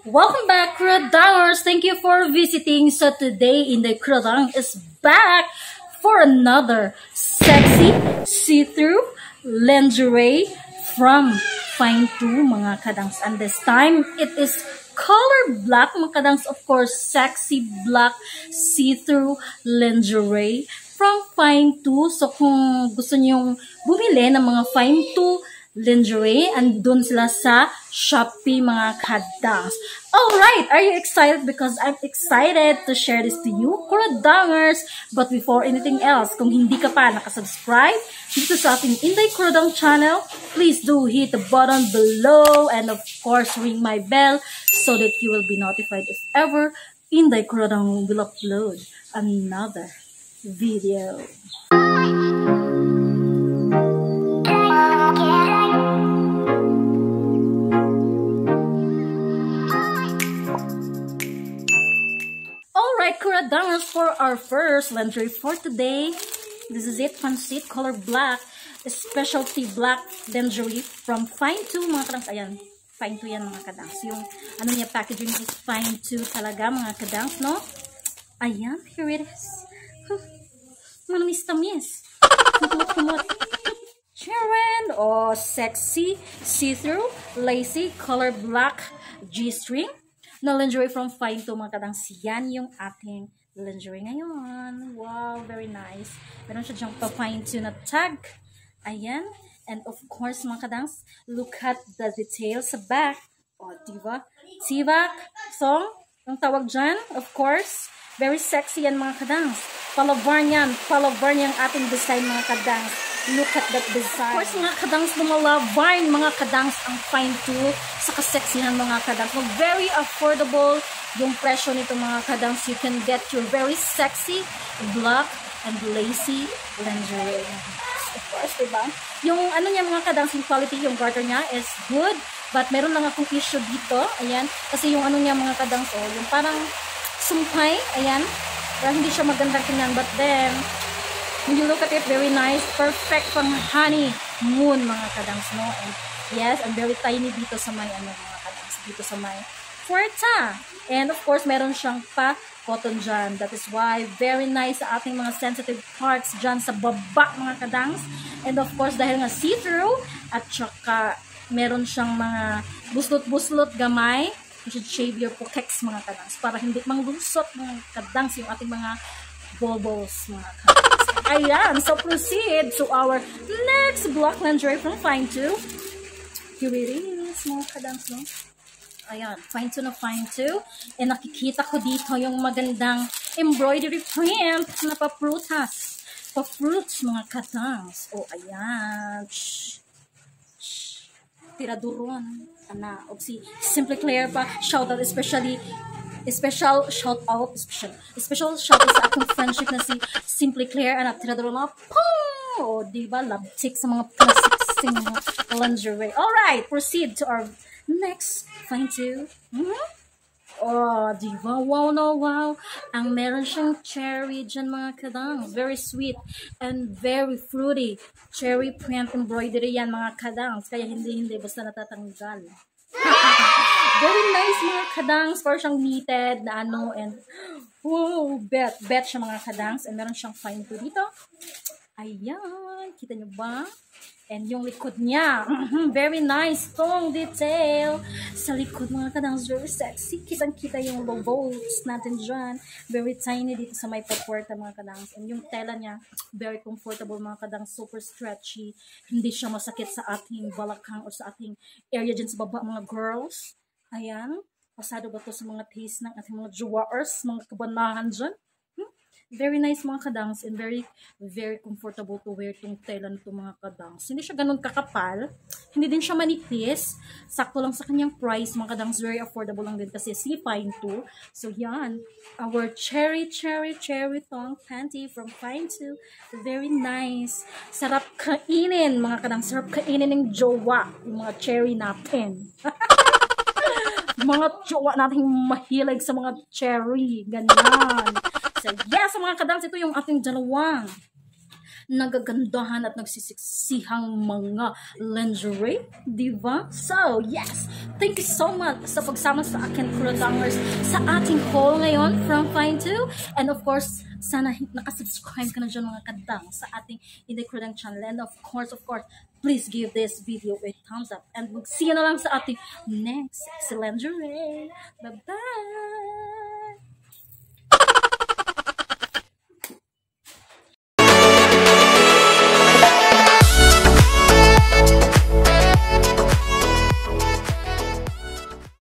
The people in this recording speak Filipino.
Welcome back, Kuradangerz. Thank you for visiting. So today in the Kuradangerz is back for another sexy see-through lingerie from Finetoo, mga kadangs. And this time it is color black, mga kadangs. Of course, sexy black see-through lingerie from Finetoo. So kung gusto niyong bumili ng mga Finetoo lingerie, andun sila sa Shopee, mga kadangs. Alright, are you excited? Because I'm excited to share this to you, Kuradangerz. But before anything else, kung hindi ka pa nakasubscribe dito sa ating Inday Kuradangerz channel, please do hit the button below and of course ring my bell so that you will be notified if ever Inday Kuradangerz will upload another video. Kuradangerz, for our first lingerie for today. This is it, Fancy color black, specialty black lingerie from Finetoo, mga kadangs. Ayan, Finetoo yan, mga kadangs. Yung ano niya, packaging is Finetoo talaga, mga kadangs, no? Ayan, here it is. Manamis-tamis. Kumot-kumot. Sharon, oh, sexy, see-through, lacy, color black, G-string na lingerie from Finetoo, mga kadangs. Yan yung ating lingerie ngayon. Wow, very nice. Meron siya diyang pa-Finetoo na tag. Ayan. And of course, mga kadangs, look at the details sa back. O, diba? Tibak song, ang tawag dyan. Of course, very sexy yan, mga kadangs. Palavar niyan. Palavar niyang ating design, mga kadangs. Look at that design. Of course, mga kadangs, lumalavar mga kadangs ang Finetoo sa kaseksihan, mga kadangs. Very affordable yung presyo nito, mga kadangs. You can get your very sexy black and lacy lingerie. Of course, diba? Yung ano niya, mga kadangs, yung quality, yung garter niya is good. But meron lang akong issue dito. Ayan. Kasi yung ano niya, mga kadangs, oh, yung parang sumpay. Ayan. Pero hindi siya magandang tingnan. But then, when you look at it, very nice. Perfect pang honey moon, mga kadangs, no? And yes, and very tiny dito sa may, ano, mga kadangs, dito sa may puerta. And of course, meron siyang pa-cotton dyan. That is why, very nice sa ating mga sensitive parts dyan sa baba, mga kadangs. And of course, dahil nga see-through, at saka meron siyang mga buslot-buslot gamay. You should shave your pokeks, mga kadangs, para hindi manglusot, mga kadangs, yung ating mga bobos, mga kadangs. Ayan, so proceed to our next black lingerie from Finetoo. Here it is, mga kadangs, no? Ayan, Finetoo na Finetoo. And nakikita ko dito yung magandang embroidery print na pa-prutas. Pa-fruits, mga kadangs. Oh, ayan. Shhh. Shhh. Tiraduron. Ana, obsi, Simply Claire pa. Shout out special shout out sa aking friendship na si Simply Claire, anak tiradoro na po, diba, love tick sa mga plastic lingerie. Alright, proceed to our next Finetoo. Oh, diba, wow, no, wow, ang meron siyang cherry dyan, mga kadangs. Very sweet and very fruity cherry print embroidery yan, mga kadangs, kaya hindi basta natatanggal. Very nice, mga kadangs. Parang siyang knitted na ano, and wow, bet siya, mga kadangs. And meron siyang Finetoo dito. Ayan, kita nyo ba? And yung likod niya, very nice, strong detail sa likod, mga kadangs. Very sexy. Kitang-kita yung lobos natin dyan. Very tiny dito sa may papuerta, mga kadangs. And yung tela niya, very comfortable, mga kadangs. Super stretchy. Hindi siya masakit sa ating balakang o sa ating area dyan sa baba, mga girls. Ayan. Pasado ba to sa mga taste ng ating mga jewelers, mga kabanahan dyan? Very nice, mga kadangs, and very, very comfortable to wear tong tela nito, mga kadangs. Hindi siya ganun kakapal. Hindi din siya manipis. Sakto lang sa kanyang price, mga kadangs. Very affordable lang din kasi si Finetoo. So, yan. Our cherry thong panty from Finetoo. Very nice. Sarap kainin, mga kadangs. Sarap kainin ng jowa. Yung mga cherry natin. Mga jowa natin mahilig sa mga cherry. Ganyan. So, yes, mga kadangs, ito yung ating dalawang nagagandahan at nagsisiksihang mga lingerie, di ba? So, yes! Thank you so much sa pagsama sa akin, Kuradangerz, sa ating haul ngayon from Finetoo. And of course, sana nakasubscribe ka na dyan mga kadang sa ating Kuradangerz channel. And of course, please give this video a thumbs up. And we'll see you na lang sa ating next lingerie. Bye-bye!